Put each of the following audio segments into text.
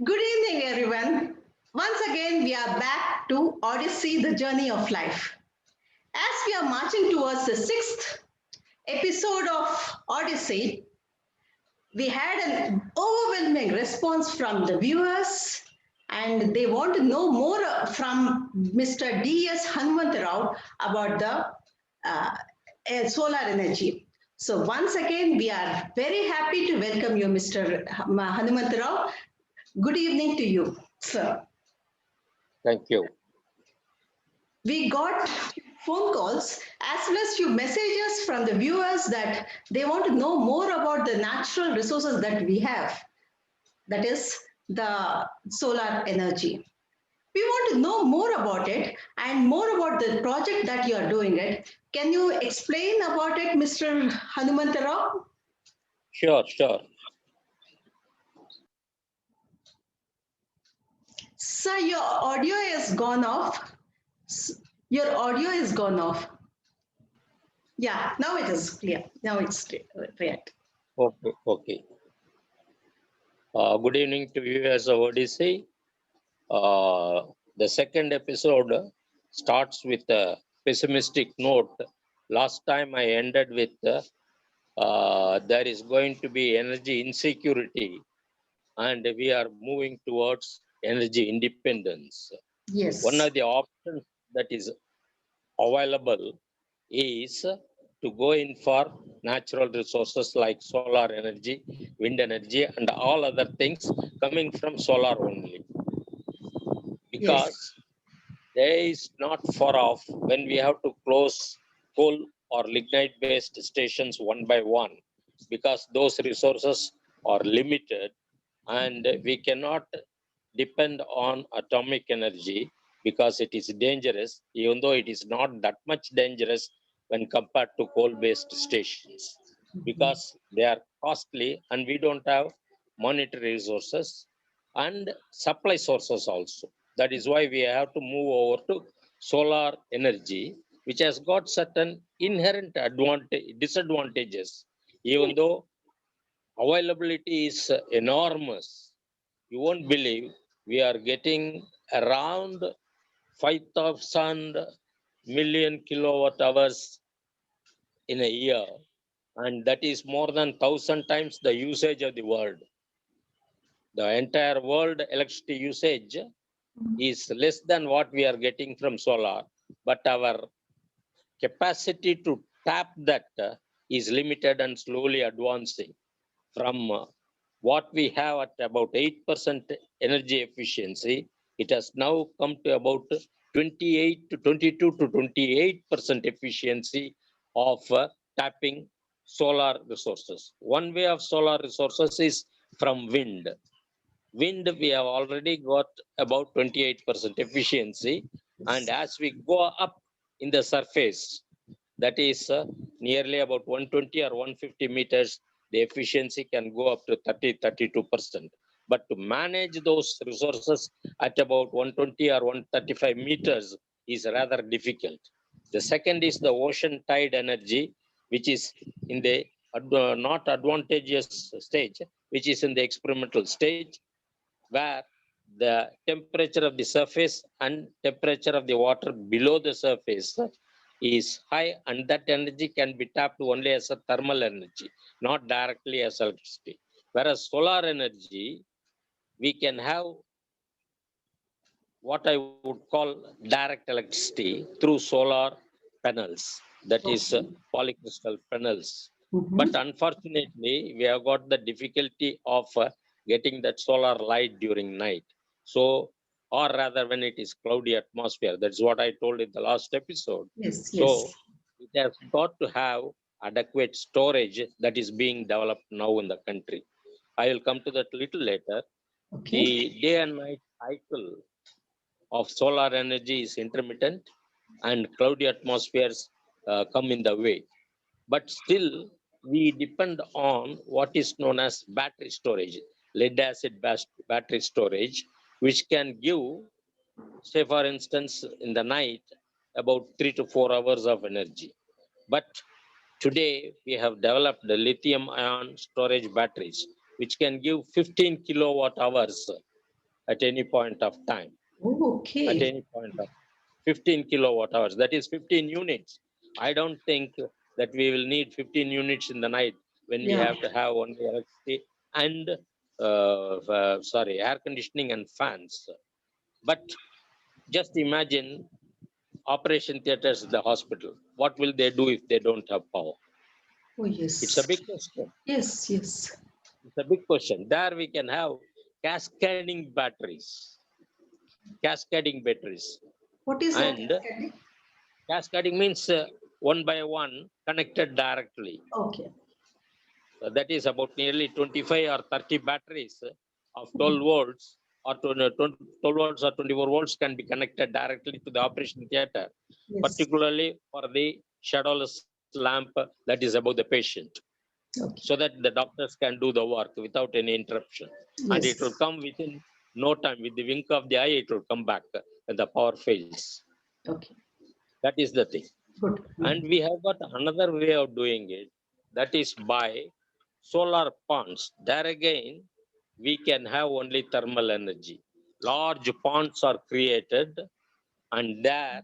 Good evening, everyone. Once again, we are back to Odyssey, the journey of life. As we are marching towards the sixth episode of Odyssey, we had an overwhelming response from the viewers, and they want to know more from Mr. D.S. Hanumantarao about the solar energy. So, once again, we are very happy to welcome you, Mr. Hanumantarao. Good evening to you, sir. Thank you. We got phone calls as well as few messages from the viewers that they want to know more about the natural resources that we have, that is the solar energy. We want to know more about it and more about the project that you are doing it. Can you explain about it, Mr. Hanumantarao? Sure. Sir, your audio is gone off. Your audio is gone off. Yeah, now it is clear. Now it's clear. Okay. Good evening to you as a Odyssey. The second episode starts with a pessimistic note. Last time I ended with there is going to be energy insecurity and we are moving towards energy independence. One Yes. of the options that is available is to go in for natural resources like solar energy, wind energy, and all other things coming from solar only. Yes. Because there is not far off when we have to close coal or lignite based stations one by one, because those resources are limited and we cannot depend on atomic energy because it is dangerous, even though it is not that much dangerous when compared to coal based stations, because they are costly and we don't have monetary resources and supply sources also. That is why we have to move over to solar energy, which has got certain inherent disadvantages, even though availability is enormous. You won't believe we are getting around 5,000 million kilowatt hours in a year, and that is more than 1,000 times the usage of the world. The entire world electricity usage is less than what we are getting from solar, but our capacity to tap that is limited and slowly advancing from what we have at about 8% energy efficiency. It has now come to about 28 to 22 to 28% efficiency of tapping solar resources. One way of solar resources is from wind. Wind, we have already got about 28% efficiency. And as we go up in the surface, that is nearly about 120 or 150 meters, the efficiency can go up to 32%. But to manage those resources at about 120 or 135 meters is rather difficult. The second is the ocean tide energy, which is in the not advantageous stage, which is in the experimental stage, where the temperature of the surface and temperature of the water below the surface is high, and that energy can be tapped only as a thermal energy, not directly as electricity. Whereas solar energy, we can have what I would call direct electricity through solar panels, that is polycrystal panels. But Mhm. unfortunately, we have got the difficulty of getting that solar light during night. So, or rather when it is cloudy atmosphere, that's what I told in the last episode. Yes, So, yes. it has got to have adequate storage that is being developed now in the country. I will come to that little later. Okay. The day and night cycle of solar energy is intermittent and cloudy atmospheres come in the way. But still, we depend on what is known as battery storage, lead acid battery storage, which can give, say, for instance, in the night, about 3 to 4 hours of energy. But today, we have developed the lithium ion storage batteries, which can give 15 kilowatt hours at any point of time. Oh, At okay. any point of 15 kilowatt hours, that is 15 units. I don't think that we will need 15 units in the night when we Yeah. have to have only electricity and air conditioning and fans. But just imagine operation theaters in the hospital. What will they do if they don't have power? Oh, It's yes. a big question. Yes, yes. It's a big question. There we can have cascading batteries. Cascading batteries. What is that? And cascading means one by one connected directly. Okay. That is about nearly 25 or 30 batteries of 12 volts or 12 volts or 24 volts can be connected directly to the operation theater, Yes. particularly for the shadowless lamp that is above the patient, Okay. so that the doctors can do the work without any interruption. And it will Yes. come within no time. With the wink of the eye, it will come back when the power fails. Okay. That is the thing. Good. And we have got another way of doing it, that is by solar ponds. There again, we can have only thermal energy. Large ponds are created, and there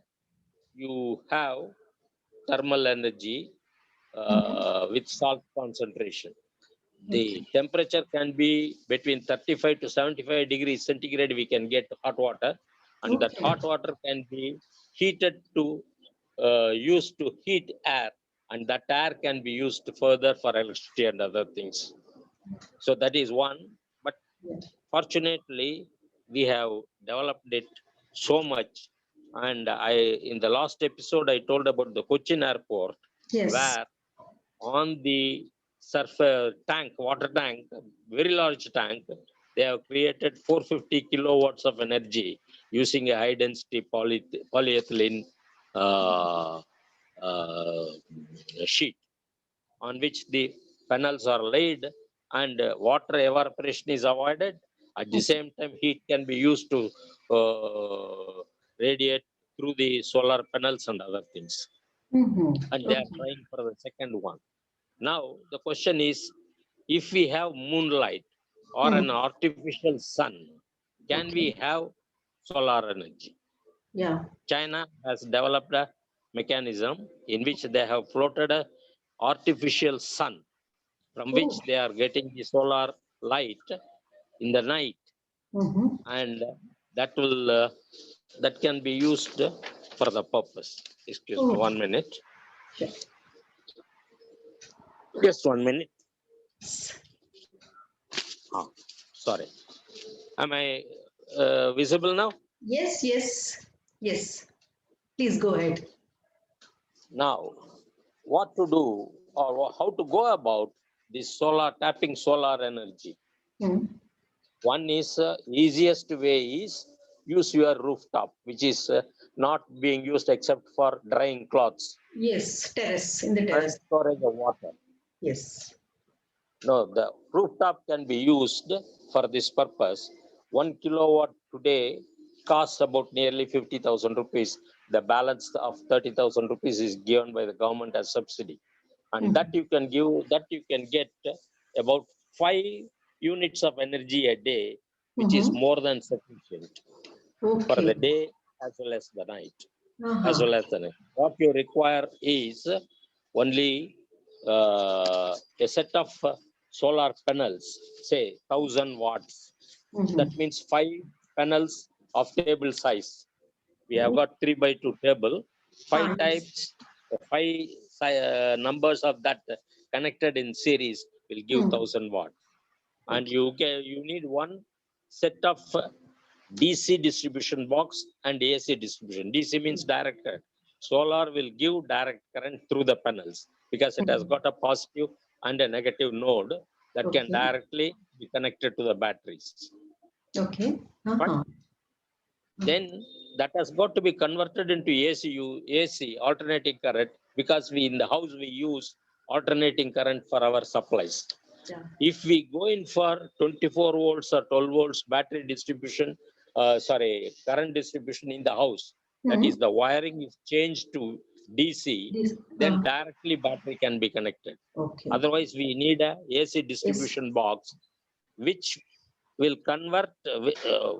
you have thermal energy with salt concentration. The temperature can be between 35 to 75 degrees centigrade. We can get hot water, and that Okay. hot water can be heated to used to heat air, and that air can be used further for electricity and other things. So that is one. But Yeah. fortunately, we have developed it so much. And in the last episode, I told about the Cochin airport, Yes. where on the surface tank, water tank, very large tank, they have created 450 kilowatts of energy using a high density polyethylene uh, uh, sheet on which the panels are laid, and water evaporation is avoided. At the same time, heat can be used to radiate through the solar panels and other things. And they are Okay. trying for the second one. Now, the question is, if we have moonlight or an artificial sun, can we have solar energy? Yeah. China has developed a mechanism in which they have floated a artificial sun from which Oh. they are getting the solar light in the night, and that can be used for the purpose. Excuse me, Oh. 1 minute. Sure. Just 1 minute. Oh, sorry. Am I visible now? Yes, yes, yes. Please go ahead. Now, what to do or how to go about this tapping solar energy? One is easiest way is use your rooftop, which is not being used except for drying clothes Yes, terrace, in the and terrace. storage of water. Yes. No, the rooftop can be used for this purpose. 1 kilowatt today costs about nearly 50,000 rupees. The balance of 30,000 rupees is given by the government as subsidy. And that you can get about 5 units of energy a day, which is more than sufficient for the day as well as the night. As well as the night. What you require is only a set of solar panels, say 1,000 watts. That means 5 panels of table size. We have got 3 by 2 table, 5 types, 5 numbers of that connected in series will give 1,000 watt. And you need one set of DC distribution box and AC distribution. DC means direct current. Solar will give direct current through the panels because it has got a positive and a negative node that can directly be connected to the batteries. Okay. But then that has got to be converted into AC, alternating current, because in the house we use alternating current for our supplies. Yeah. If we go in for 24 volts or 12 volts battery distribution, current distribution in the house, that is the wiring is changed to DC, then directly battery can be connected. Okay. Otherwise, we need a AC distribution box which will convert,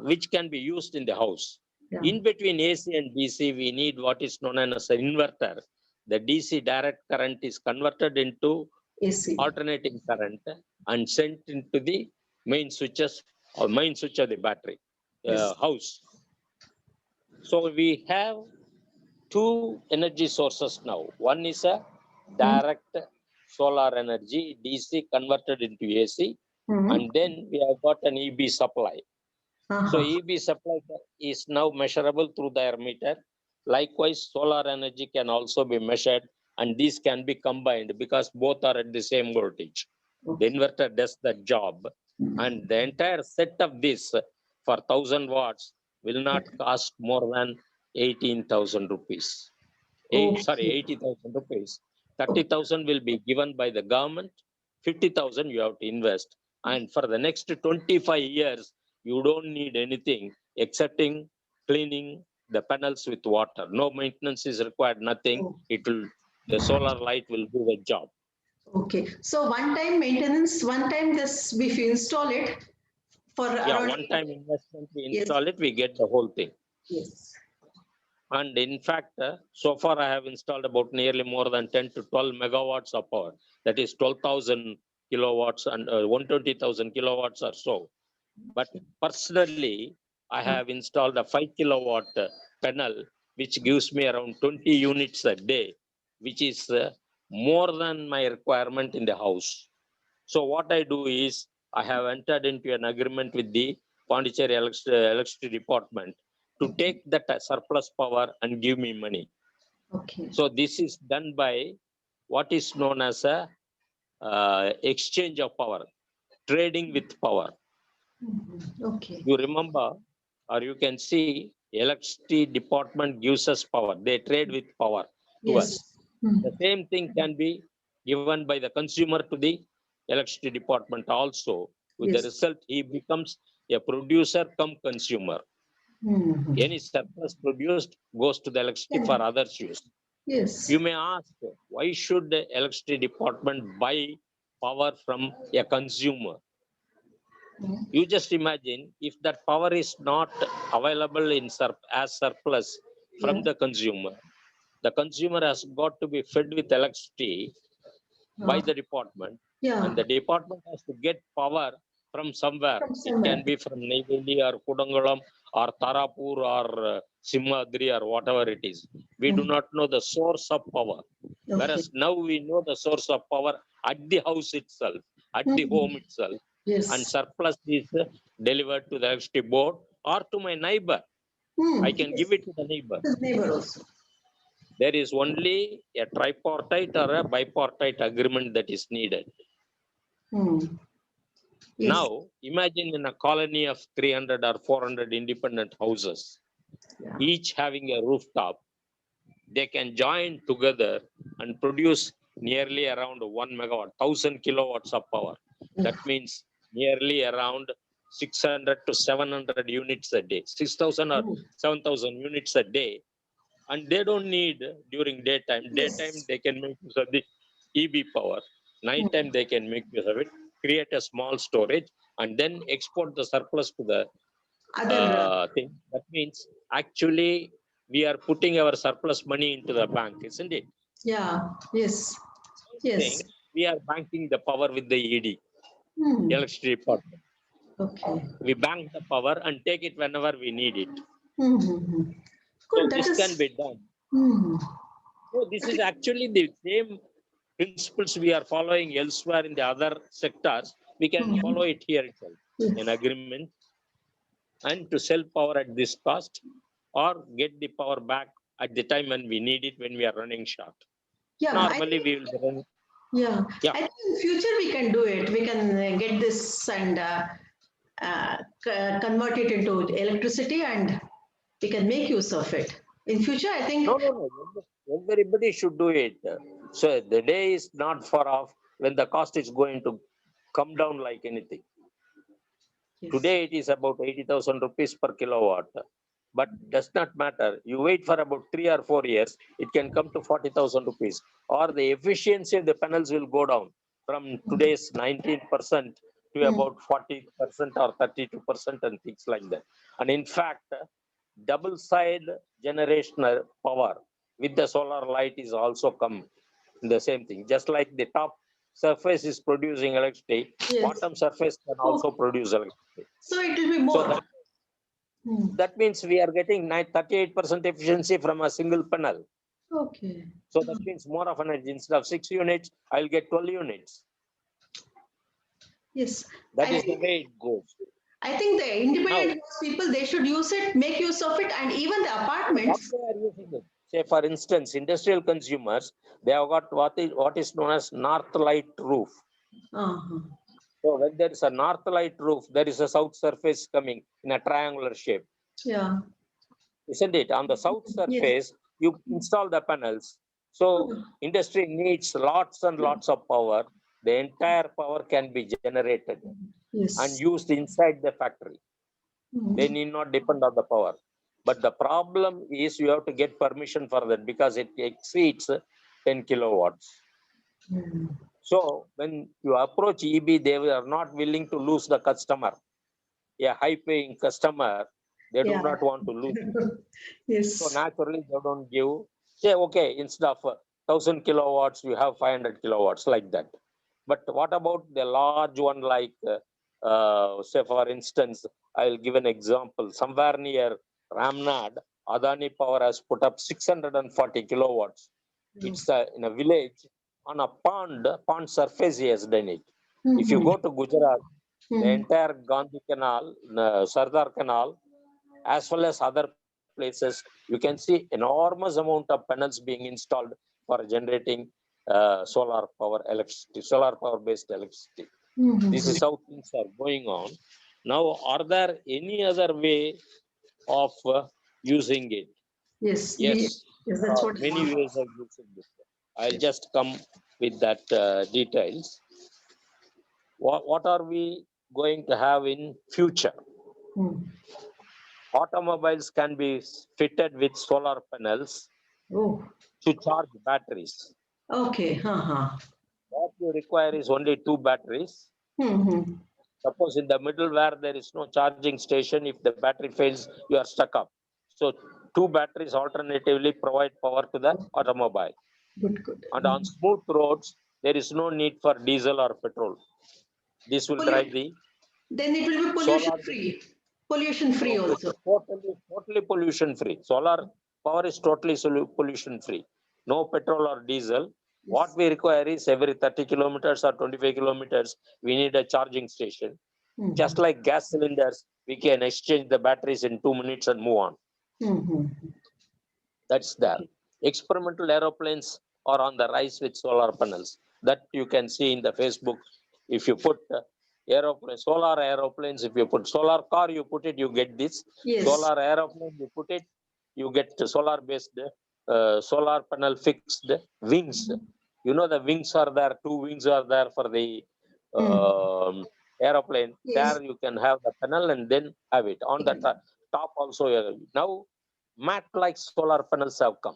which can be used in the house. Yeah. In between AC and DC, we need what is known as an inverter. The DC direct current is converted into AC. alternating current and sent into the main switches or main switch of the battery Yes. house. So we have two energy sources now. One is a direct solar energy, DC converted into AC, Mhm. and then we have got an EB supply. So Uh-huh. EB supply is now measurable through the meter. Likewise, solar energy can also be measured, and these can be combined because both are at the same voltage. The Okay. inverter does the job, and the entire set of this for 1000 watts will not cost more than 18,000 rupees. Okay. 80,000 rupees. 30,000 will be given by the government, 50,000 you have to invest. And for the next 25 years, you don't need anything excepting cleaning the panels with water. No maintenance is required, nothing. Oh. The solar light will do the job. Okay. So one time maintenance, one time this, if you install it for Yeah, around. one time investment, we Yes. install it, we get the whole thing. Yes. And in fact, so far I have installed about nearly more than 10 to 12 megawatts of power. That is 12,000 kilowatts and 120,000 kilowatts or so. But personally, I have installed a 5 kilowatt panel, which gives me around 20 units a day, which is more than my requirement in the house. So what I do is I have entered into an agreement with the Pondicherry Electricity Department to take that surplus power and give me money. Okay. So this is done by what is known as a exchange of power, trading with power. Okay. You remember, or you can see, electricity department gives us power. They trade with power to Yes. us. The same thing can be given by the consumer to the electricity department also. With the Yes. result, he becomes a producer come consumer. Mhm. Any surplus produced goes to the electricity for others use. Yes. You may ask, why should the electricity department buy power from a consumer? You just imagine if that power is not available in as surplus from Yeah. the consumer has got to be fed with electricity by the department, Yeah. and the department has to get power from somewhere. From It somewhere. can be from Neyveli or Kudangalam or Tarapur or Simhadri or whatever it is. We do not know the source of power. Okay. Whereas now we know the source of power at the house itself, at the home itself. Yes. And surplus is delivered to the electricity board or to my neighbor. I can give it to the neighbor. His neighbor also. There is only a tripartite or a bipartite agreement that is needed. Yes. Now, imagine in a colony of 300 or 400 independent houses, Yeah. each having a rooftop, they can join together and produce nearly around 1 megawatt, 1000 kilowatts of power. That means nearly around 600 to 700 units a day, 6,000 or 7,000 units a day. And they don't need during daytime. Daytime, they can make use of the EB power. Nighttime, they can make use of it, create a small storage, and then export the surplus to the Other. thing. That means actually we are putting our surplus money into the bank, isn't it? Yeah. Yes. Yes. We are banking the power with the ED, electricity department. Okay. We bank the power and take it whenever we need it. Good. So That this is. can be done. So this is actually the same principles we are following elsewhere in the other sectors. We can follow it here itself. An agreement and to sell power at this cost or get the power back at the time when we need it, when we are running short. Yeah. Normally we will run. Yeah. Yeah. I think in future we can do it. We can get this and convert it into electricity, and we can make use of it. In future, I think. No. Everybody should do it. So the day is not far off when the cost is going to come down like anything. Yes. Today it is about 80,000 rupees per kilowatt, but does not matter. You wait for about 3 or 4 years, it can come to 40,000 rupees, or the efficiency of the panels will go down from today's 19% to about 40% or 32% and things like that. And in fact, double side generational power with the solar light is also come in the same thing. Just like the top surface is producing electricity, Yes. bottom surface can also produce electricity. So it will be more. So that means we are getting 38% efficiency from a single panel. Okay. So that means more of energy. Instead of 6 units, I'll get 12 units. Yes. That is the way it goes. I think the independent people, they should use it, make use of it, and even the apartments. What they are using it? Say, for instance, industrial consumers, they have got what is known as north light roof. Uh-huh. So when there is a north light roof, there is a south surface coming in a triangular shape. Yeah. Isn't it? On the south surface, you install the panels. So industry needs lots and lots of power. The entire power can be generated and used inside the factory. They need not depend on the power. But the problem is you have to get permission for that because it exceeds 10 kilowatts. So when you approach EB, they are not willing to lose the customer. A high-paying customer, they do not want to lose. Yes. So naturally, they don't give. Say, okay, instead of 1,000 kilowatts, you have 500 kilowatts, like that. But what about the large one, like, say, for instance, I'll give an example. Somewhere near Ramnad, Adani Power has put up 640 kilowatts. It's in a village on a pond surface, he has done it. If you go to Gujarat, the entire Gandhi Canal, Sardar Canal, as well as other places, you can see enormous amount of panels being installed for generating solar power electricity, solar power based electricity. This is how things are going on. Now, are there any other way of using it? Yes. Yes, That's what many ways of using it. I'll just come with that details. What are we going to have in future? Automobiles can be fitted with solar panels to charge batteries. Okay. What you require is only 2 batteries. Suppose in the middle where there is no charging station, if the battery fails, you are stuck up. So 2 batteries alternatively provide power to the automobile. Good. And on smooth roads, there is no need for diesel or petrol. This will drive the. Then it will be pollution free. Pollution free also. Totally pollution free. Solar power is totally pollution free. No petrol or diesel. What we require is every 30 kilometers or 25 kilometers, we need a charging station. Just like gas cylinders, we can exchange the batteries in 2 minutes and move on. That's there. Experimental aeroplanes are on the rise with solar panels. That you can see in the Facebook. If you put solar aeroplanes, if you put solar car, you put it, you get this. Solar aeroplane, you put it, you get solar based, solar panel fixed wings. You know, the wings are there, 2 wings are there for the aeroplane. There you can have the panel and then have it. On the top also. Now, mat like solar panels have come.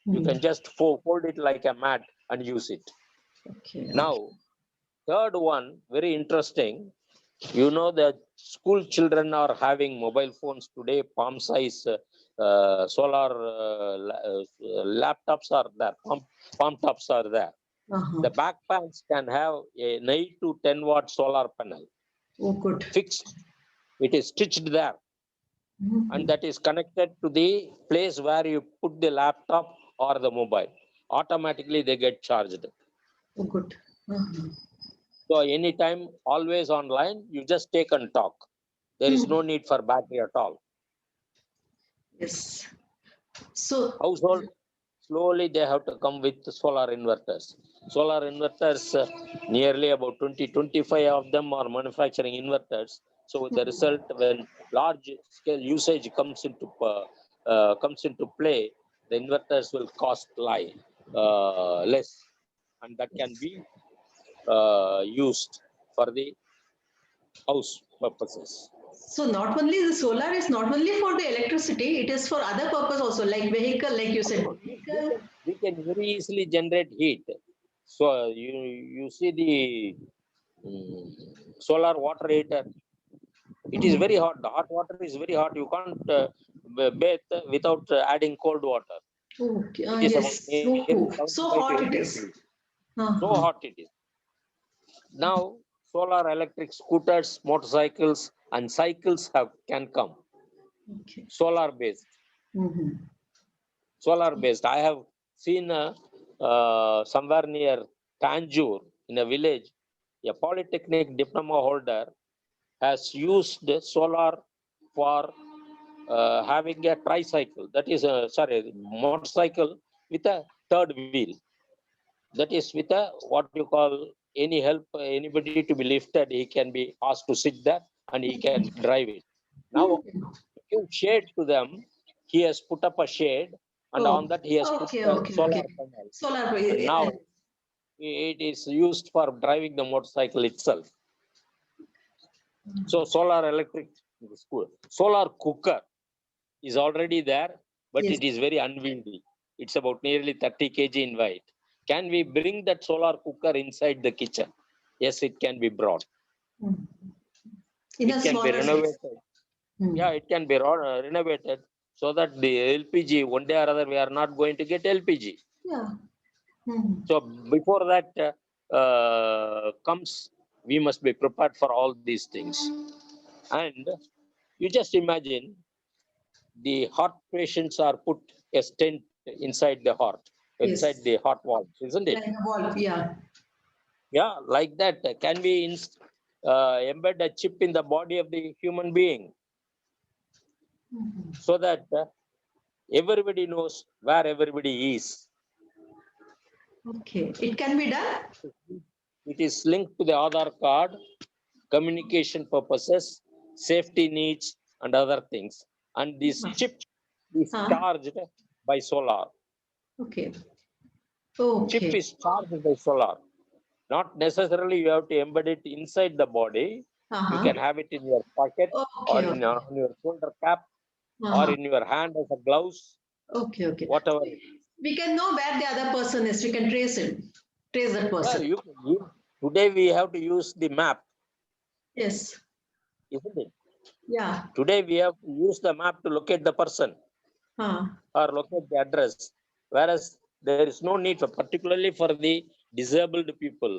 You can just fold it like a mat and use it. Now, third one, very interesting. You know, the school children are having mobile phones today, palm size solar laptops are there, palm tops are there. The back pans can have an 8 to 10 watt solar panel. Oh, good. Fixed. It is stitched there. And that is connected to the place where you put the laptop or the mobile. Automatically, they get charged. Oh, good. So anytime, always online, you just take and talk. There is no need for battery at all. Yes. So household, slowly they have to come with solar inverters. Solar inverters, nearly about 20-25 of them are manufacturing inverters. So the result, when large scale usage comes into play, the inverters will cost less, and that can be used for the house purposes. So not only the solar is not only for the electricity, it is for other purpose also, like vehicle, like you said. We can very easily generate heat. So you see the solar water heater. It is very hot. The hot water is very hot. You can't bathe without adding cold water. Okay. It is about Yes. Oh, so 75 to hot 80 it is. degrees. Uh-huh. So hot it is. Now, solar electric scooters, motorcycles, and cycles can come. Okay. Solar based. Mhm. Solar based. I have seen somewhere near Tanjore in a village, a polytechnic diploma holder has used solar for having a tricycle. That is motorcycle with a third wheel. That is with a what you call any help, anybody to be lifted, he can be asked to sit there and he can drive it. Now, give shade to them. He has put up a shade, and on Oh, that he has put okay, a okay, solar okay. panel. Solar. And now it is used for driving the motorcycle itself. So solar electric solar cooker is already there, but Yes. it is very unwieldy. It's about nearly 30 kg in weight. Can we bring that solar cooker inside the kitchen? Yes, it can be brought. Mm. In It a can be smaller space. renovated. Mm. Yeah, it can be renovated so that the LPG, one day or other, we are not going to get LPG. Yeah. Mm. So before that comes, we must be prepared for all these things. And you just imagine the heart patients are put a stent inside the heart, inside Yes. the heart valve, isn't it? Like a valve. Yeah. Yeah, like that. Can we embed a chip in the body of the human being Mhm. so that everybody knows where everybody is? Okay. It can be done. It is linked to the Aadhaar card, communication purposes, safety needs, and other things. And this chip is charged by solar. Okay. Chip Okay. is charged by solar. Not necessarily you have to embed it inside the body. You Uh-huh. can have it in your pocket or Okay. in Okay. on your shoulder cap or Uh-huh. in your hand as a gloves, Okay. Okay. whatever. We can know where the other person is. We can trace him. Trace that Yeah, person. today we have to use the map, Yes. isn't it? Yeah. Today we have to use the map to locate the person Huh. or locate the address. Whereas there is no need for, particularly for the disabled people,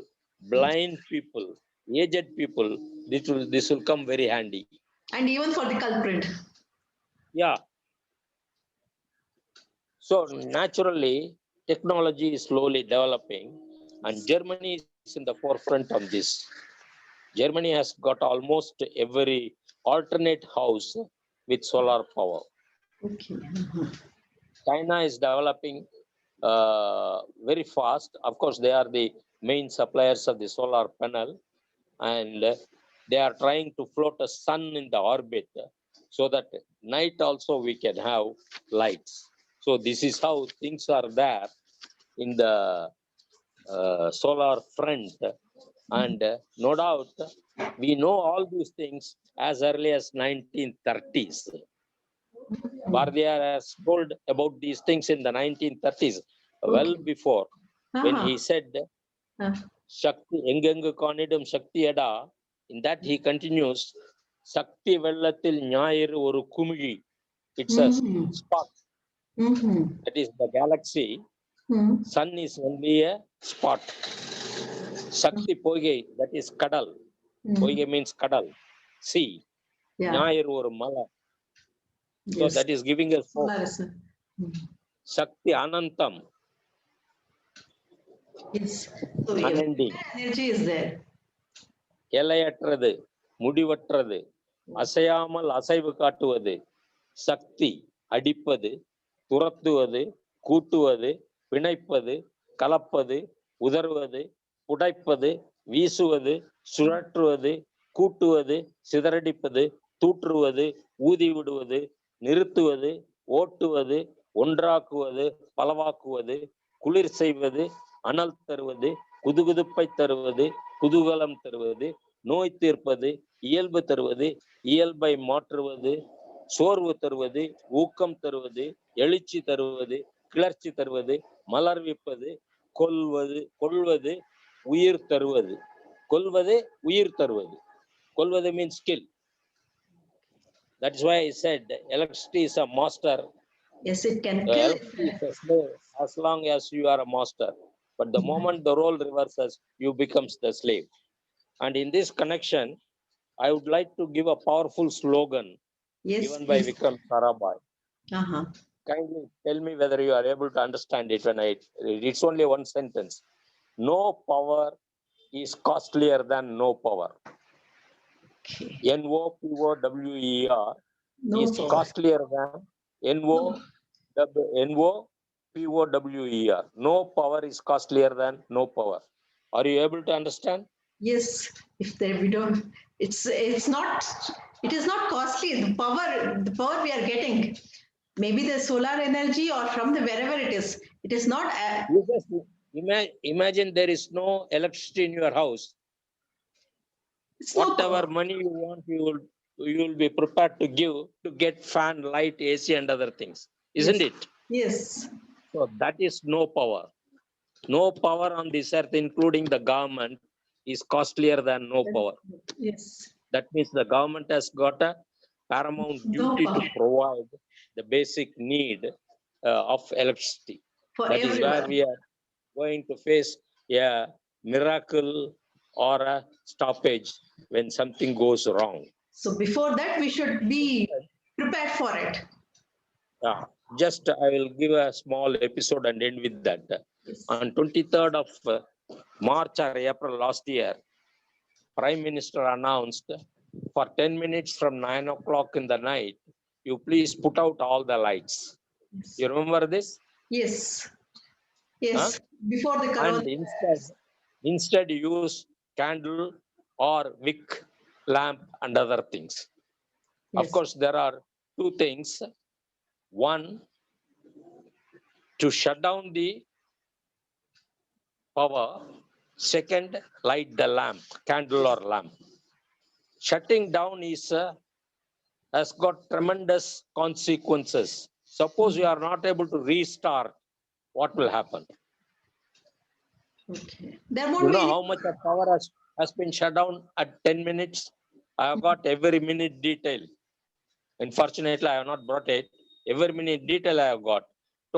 blind people, aged people, this will come very handy. And even for the culprit. Yeah. So naturally, technology is slowly developing, and Germany is in the forefront on this. Germany has got almost every alternate house with solar power. Okay. Uh-huh. China is developing very fast. Of course, they are the main suppliers of the solar panel, and they are trying to float a sun in the orbit so that night also we can have lights. So this is how things are there in the solar front. And no doubt, we know all these things as early as 1930s. Bhardiya has told about these things in the 1930s, well Okay. before, when Uh-huh. he said, Shakti, Engengu Konidum Shakti Yada, in that he continues, Shakti Vellatil Nyayir Oru Kumiji. It's a Mm-hmm. spot, Mm-hmm. that is the galaxy. Mm-hmm. Sun is only a spot. Shakti Poige, that is Kadal. Poige means Kadal, sea. Yeah. Nyayir Oru Mala. So Yes. that is giving us hope. Solar is. Shakti Anantam, Yes. So unending. energy is there. எல்லையற்றது, முடிவற்றது, அசையாமல் அசைவு காட்டுவது, சக்தி, அடிப்பது, துரத்துவது, கூட்டுவது, பிணைப்பது, கலப்பது, உதறுவது, புடைப்பது, வீசுவது, சுழற்றுவது, கூட்டுவது, சிதறடிப்பது, தூற்றுவது, ஊதிவிடுவது, நிறுத்துவது, ஓட்டுவது, ஒன்றாக்குவது, பலவாக்குவது, குளிர் செய்வது, அனல் தருவது, குதுகுதுப்பை தருவது, குதூகலம் தருவது, நோய் தீர்ப்பது, இயல்பு தருவது, இயல்பை மாற்றுவது, சோர்வு தருவது, ஊக்கம் தருவது, எழுச்சி தருவது, கிளர்ச்சி தருவது, மலர்விப்பது, கொள்வது, உயிர் தருவது, கொல்வது உயிர் தருவது. கொல்வது means kill. That is why I said electricity is a master. Yes, it can kill. Electricity is a slave as long as you are a master. But the moment the role reverses, you becomes the slave. And in this connection, I would like to give a powerful slogan Yes, given by please. Vikram Sarabhai. Uh-huh. Kindly tell me whether you are able to understand it when I read. It's only one sentence. No power is costlier than no power. Okay. NOPOWER No is power. costlier than NOPOWER. No power is costlier than no power. Are you able to understand? Yes, if there we don't, it's not, it is not costly. The power we are getting, maybe the solar energy or from the wherever it is not. You just imagine there is no electricity in your house. It's no Whatever power. money you want, you will be prepared to give to get fan, light, AC, and other things, isn't Yes. it? Yes. So that is no power. No power on this earth, including the government, is costlier than no power. Yes. That means the government has got a paramount No duty to power. provide the basic need of electricity. For That is where everyone. we are going to face a miracle or a stoppage when something goes wrong. So before that, we should be prepared for it. Just I will give a small episode and end with that. Yes. On 23rd of March or April last year, Prime Minister announced for 10 minutes from 9 o'clock in the night, you please put out all the lights. Yes. You remember this? Yes. Yes. Huh? Before the And corona. instead use candle or wick lamp and other things. Of Yes. course, there are two things. One, to shut down the power. Second, light the lamp, candle or lamp. Shutting down has got tremendous consequences. Suppose you are not able to restart, what will happen? Okay. There You won't be know any. how much of power has been shut down at 10 minutes? I have got every minute detail. Unfortunately, I have not brought it. Every minute detail I have got.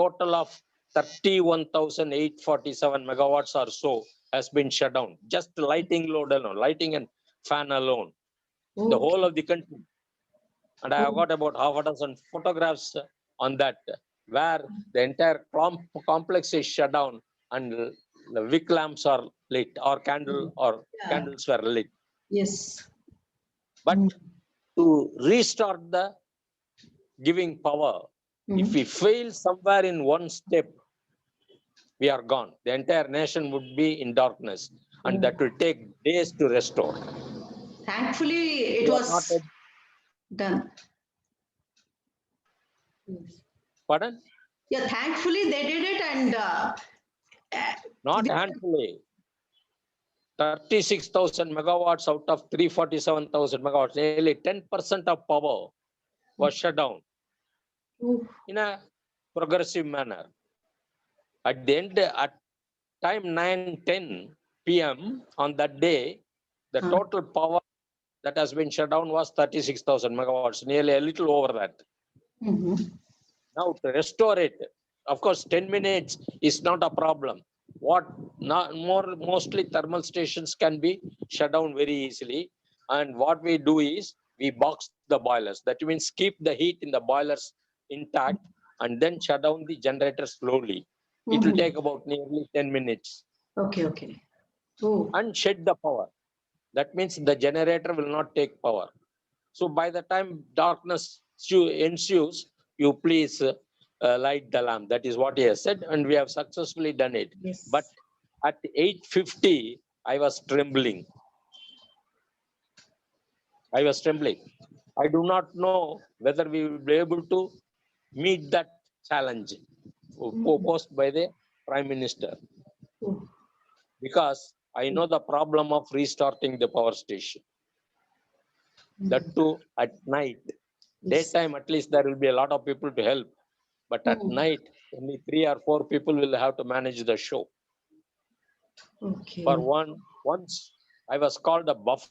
Total of 31,847 megawatts or so has been shut down. Just lighting load alone, lighting and fan alone. The whole of the country. And I have got about half a dozen photographs on that, where the entire complex is shut down and the wick lamps are lit or candles were lit. Yes. But to restart the giving power, if we fail somewhere in one step, we are gone. The entire nation would be in darkness, and that will take days to restore. Thankfully, it We are was not done. Yes. Pardon? Yeah, thankfully they did it, and Not handfully. 36,000 megawatts out of 347,000 megawatts, nearly 10% of power was shut down in a progressive manner. At the end, at time 9:10 p.m. on that day, the total power that has been shut down was 36,000 megawatts, nearly a little over that. Now to restore it, of course, 10 minutes is not a problem. Mostly thermal stations can be shut down very easily. And what we do is we box the boilers. That means keep the heat in the boilers intact and then shut down the generator slowly. It will take about nearly 10 minutes. Okay. Oh. And shed the power. That means the generator will not take power. So by the time darkness ensues, you please light the lamp. That is what he has said, and we have successfully done it. Yes. But at 8:50, I was trembling. I do not know whether we will be able to meet that challenge posed by the Prime Minister. Because I know the problem of restarting the power station. That too at night. Daytime, at least there will be a lot of people to help. But at night, only 3 or 4 people will have to manage the show. Okay. For once I was called a buff